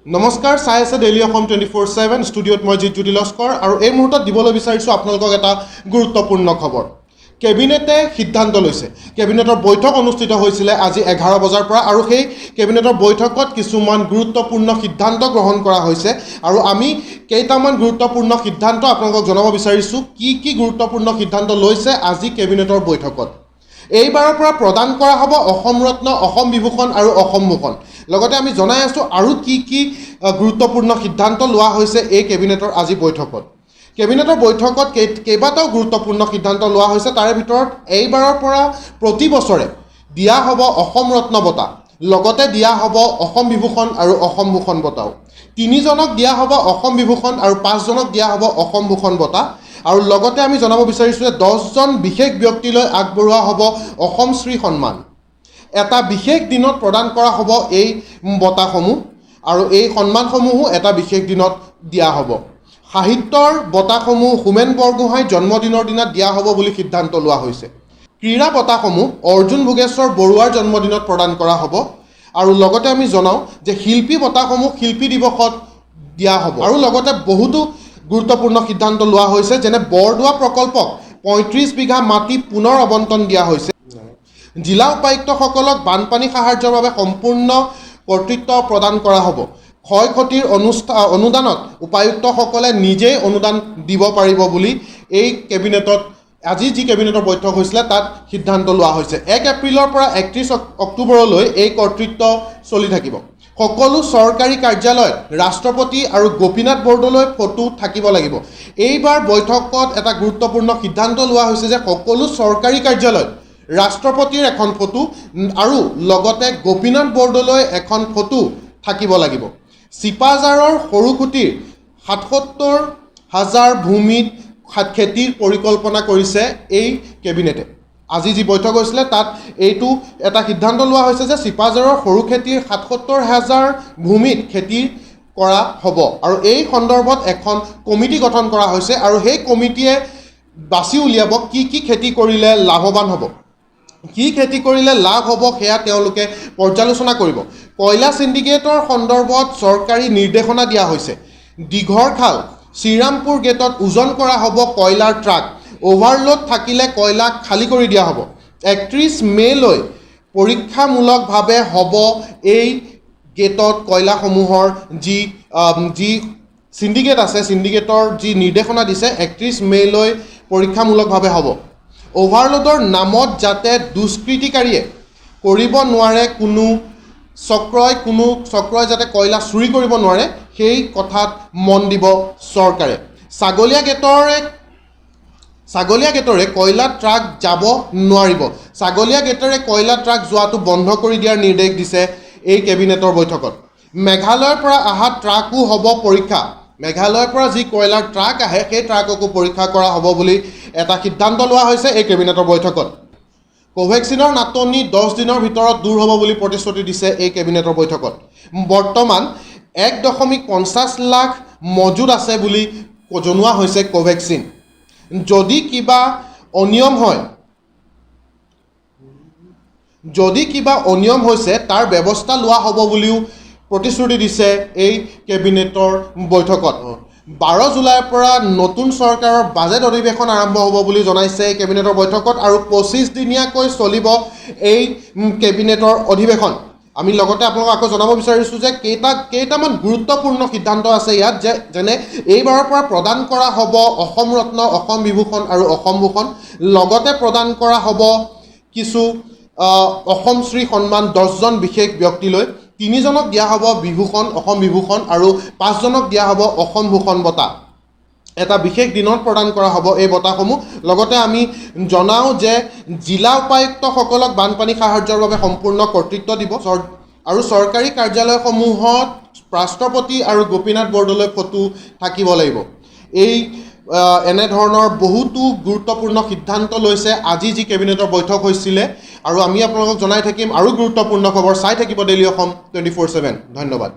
নমস্কাৰ, চাই আছে ডেইলি অসম 24/7 ষ্টুডিঅ'ত মই জিৎজ্যোতি লস্কৰ আৰু এই মুহূৰ্তত দিবলৈ বিচাৰিছোঁ আপোনালোকক এটা গুৰুত্বপূৰ্ণ খবৰ। কেবিনেটে সিদ্ধান্ত লৈছে। কেবিনেটৰ বৈঠক অনুষ্ঠিত হৈছিলে আজি 11 বজাৰ পৰা আৰু সেই কেবিনেটৰ বৈঠকত কিছুমান গুৰুত্বপূৰ্ণ সিদ্ধান্ত গ্ৰহণ কৰা হৈছে আৰু আমি কেইটামান গুৰুত্বপূৰ্ণ সিদ্ধান্ত আপোনালোকক জনাব বিচাৰিছোঁ কি গুৰুত্বপূৰ্ণ সিদ্ধান্ত লৈছে আজি কেবিনেটৰ বৈঠকত। এইবাৰৰ পৰা প্ৰদান কৰা হ'ব অসম ৰত্ন, অসম বিভূষণ আৰু অসম ভূষণ। লগতে আমি জনাই আছোঁ আৰু কি গুৰুত্বপূৰ্ণ সিদ্ধান্ত লোৱা হৈছে এই কেবিনেটৰ আজি বৈঠকত। কেবিনেটৰ বৈঠকত কেইবাটাও গুৰুত্বপূৰ্ণ সিদ্ধান্ত লোৱা হৈছে। তাৰে ভিতৰত এইবাৰৰ পৰা প্ৰতি বছৰে দিয়া হ'ব অসম ৰত্ন বঁটা, লগতে দিয়া হ'ব অসম বিভূষণ আৰু অসম ভূষণ বঁটাও। 3জনক দিয়া হ'ব অসম বিভূষণ আৰু 5জনক দিয়া হ'ব অসম ভূষণ বঁটা। আৰু লগতে আমি জনাব বিচাৰিছোঁ যে 10জন বিশেষ ব্যক্তিলৈ আগবঢ়োৱা হ'ব অসম শ্ৰী সন্মান। এটা বিশেষ দিনত প্ৰদান কৰা হ'ব এই বঁটাসমূহ আৰু এই সন্মানসমূহো এটা বিশেষ দিনত দিয়া হ'ব। সাহিত্যৰ বঁটাসমূহ হোমেন বৰগোহাঁইৰ জন্মদিনৰ দিনা দিয়া হ'ব বুলি সিদ্ধান্ত লোৱা হৈছে। ক্ৰীড়া বঁটাসমূহ অৰ্জুন ভোগেশ্বৰ বৰুৱাৰ জন্মদিনত প্ৰদান কৰা হ'ব আৰু লগতে আমি জনাওঁ যে শিল্পী বঁটাসমূহ শিল্পী দিৱসত দিয়া হ'ব। আৰু লগতে বহুতো গুৰুত্বপূৰ্ণ সিদ্ধান্ত লোৱা হৈছে, যেনে বৰদোৱা প্ৰকল্পক 35 বিঘা মাটি পুনৰ আবণ্টন দিয়া হৈছে। জিলা উপায়ুক্তসকলক বানপানী সাহায্যৰ বাবে সম্পূৰ্ণ কৰ্তৃত্ব প্ৰদান কৰা হ'ব। ক্ষয় ক্ষতিৰ অনুদানত উপায়ুক্তসকলে নিজেই অনুদান দিব পাৰিব বুলি এই কেবিনেটত আজি যি কেবিনেটৰ বৈঠক হৈছিলে তাত সিদ্ধান্ত লোৱা হৈছে। 1 এপ্ৰিলৰ পৰা 31 অক্টোবৰলৈ এই কৰ্তৃত্ব চলি থাকিব। সকলো চৰকাৰী কাৰ্যালয়ত ৰাষ্ট্ৰপতি আৰু গোপীনাথ বৰদলৈৰ ফটো থাকিব লাগিব। এইবাৰ বৈঠকত এটা গুৰুত্বপূৰ্ণ সিদ্ধান্ত লোৱা হৈছে যে সকলো চৰকাৰী কাৰ্যালয়ত ৰাষ্ট্ৰপতিৰ এখন ফটো আৰু লগতে গোপীনাথ বৰদলৈ এখন ফটো থাকিব লাগিব। চিপাঝাৰৰ সৰুখুটিৰ 77,000 ভূমিত খেতিৰ পৰিকল্পনা কৰিছে এই কেবিনেটে। আজি যি বৈঠক হৈছিলে তাত এইটো এটা সিদ্ধান্ত লোৱা হৈছে যে চিপাঝাৰৰ সৰুখেতিৰ 77,000 ভূমিত খেতি কৰা হ'ব আৰু এই সন্দৰ্ভত এখন কমিটি গঠন কৰা হৈছে আৰু সেই কমিটিয়ে বাছি উলিয়াব কি খেতি কৰিলে লাভৱান হ'ব, কি খেতি কৰিলে লাভ হ'ব সেয়া তেওঁলোকে পৰ্যালোচনা কৰিব। কয়লা চিণ্ডিকেটৰ সন্দৰ্ভত চৰকাৰী নিৰ্দেশনা দিয়া হৈছে। দীঘৰখাল শ্ৰীৰামপুৰ গেটত ওজন কৰা হ'ব কয়লাৰ ট্ৰাক। অভাৰলোড থাকিলে কয়লা খালী কৰি দিয়া হ'ব। 31 মে'লৈ পৰীক্ষামূলকভাৱে হ'ব এই গেটত কয়লাসমূহৰ যি চিণ্ডিকেট আছে, চিণ্ডিকেটৰ যি নিৰ্দেশনা দিছে 31 মে'লৈ পৰীক্ষামূলকভাৱে হ'ব। অভাৰলোডৰ নামত যাতে দুষ্কৃতিকাৰীয়ে কৰিব নোৱাৰে, কোনো চক্ৰই যাতে কয়লা চুৰি কৰিব নোৱাৰে সেই কথাত মন দিব চৰকাৰে। ছাগলীয়া গেটৰে কয়লা ট্ৰাক যাব নোৱাৰিব। ছাগলীয়া গেটেৰে কয়লা ট্ৰাক যোৱাটো বন্ধ কৰি দিয়াৰ নিৰ্দেশ দিছে এই কেবিনেটৰ বৈঠকত। মেঘালয়ৰ পৰা অহা ট্ৰাকো হ'ব পৰীক্ষা। মেঘালয়ৰ পৰা যি কয়লাৰ ট্ৰাক আহে সেই ট্ৰাককো পৰীক্ষা কৰা হ'ব বুলি এটা সিদ্ধান্ত লোৱা হৈছে এই কেবিনেটৰ বৈঠকত। কোভেক্সিনৰ নাটনি 10 দিনৰ ভিতৰত দূৰ হ'ব বুলি প্ৰতিশ্ৰুতি দিছে এই কেবিনেটৰ বৈঠকত। বৰ্তমান 1.50 লাখ মজুত আছে বুলি জনোৱা হৈছে কোভেক্সিন। যদি কিবা অনিয়ম হৈছে তাৰ ব্যৱস্থা লোৱা হ'ব বুলিও প্ৰতিশ্ৰুতি দিছে এই কেবিনেটৰ বৈঠকত। 12 জুলাইৰ পৰা নতুন চৰকাৰৰ বাজেট অধিৱেশন আৰম্ভ হ'ব বুলি জনাইছে এই কেবিনেটৰ বৈঠকত আৰু 25 দিনীয়াকৈ চলিব এই কেবিনেটৰ অধিৱেশন। আমি লগতে আপোনালোকক আকৌ জনাব বিচাৰিছোঁ যে কেইটামান গুৰুত্বপূৰ্ণ সিদ্ধান্ত আছে ইয়াত, যেনে এইবাৰৰ পৰা প্ৰদান কৰা হ'ব অসম ৰত্ন, অসম বিভূষণ আৰু অসম ভূষণ। লগতে প্ৰদান কৰা হ'ব কিছু অসম শ্ৰী সন্মান 10জন বিশেষ ব্যক্তিলৈ। 3জনক দিয়া হ'ব বিভূষণ, অসম বিভূষণ আৰু 5জনক দিয়া হ'ব অসম ভূষণ বঁটা। এটা বিশেষ দিনত প্ৰদান কৰা হ'ব এই বঁটাসমূহ। লগতে আমি জনাওঁ যে জিলা উপায়ুক্তসকলক বানপানী সাহায্যৰ বাবে সম্পূৰ্ণ কৰ্তৃত্ব দিব আৰু চৰকাৰী কাৰ্যালয়সমূহত ৰাষ্ট্ৰপতি আৰু গোপীনাথ বৰদলৈ ফটো থাকিব লাগিব। এনেধৰণৰ বহুতো গুৰুত্বপূৰ্ণ সিদ্ধান্ত লৈছে আজি যি কেবিনেটৰ বৈঠক হৈছিলে আৰু আমি আপোনালোকক জনাই থাকিম আৰু গুৰুত্বপূৰ্ণ খবৰ। চাই থাকিব ডেইলি অসম 24/7। ধন্যবাদ।